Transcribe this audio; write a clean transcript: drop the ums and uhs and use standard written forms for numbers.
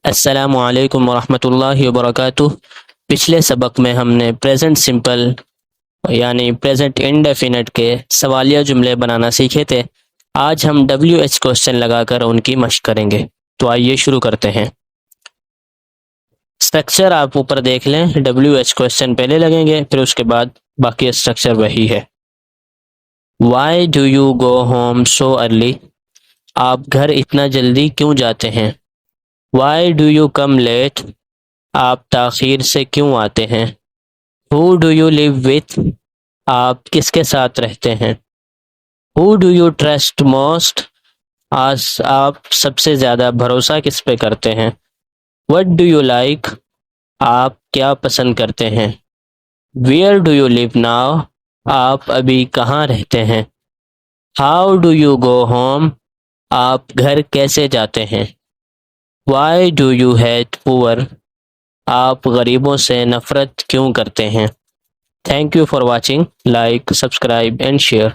السلام علیکم ورحمۃ اللہ وبرکاتہ۔ پچھلے سبق میں ہم نے پریزنٹ سمپل یعنی پریزنٹ انڈیفینٹ کے سوالیہ جملے بنانا سیکھے تھے۔ آج ہم WH کوشچن لگا کر ان کی مشق کریں گے، تو آئیے شروع کرتے ہیں۔ اسٹرکچر آپ اوپر دیکھ لیں، WH کوشچن پہلے لگیں گے، پھر اس کے بعد باقی اسٹرکچر وہی ہے۔ Why do you go home so early? آپ گھر اتنا جلدی کیوں جاتے ہیں؟ Why do you come late? آپ تاخیر سے کیوں آتے ہیں؟ Who do you live with? آپ کس کے ساتھ رہتے ہیں؟ Who do you trust most? آپ سب سے زیادہ بھروسہ کس پہ کرتے ہیں؟ What do you like? آپ کیا پسند کرتے ہیں؟ Where do you live now? آپ ابھی کہاں رہتے ہیں؟ How do you go home? آپ گھر کیسے جاتے ہیں؟ وائی ڈو یو ہیٹ پور؟ آپ غریبوں سے نفرت کیوں کرتے ہیں؟ Thank you for watching, like, subscribe and share.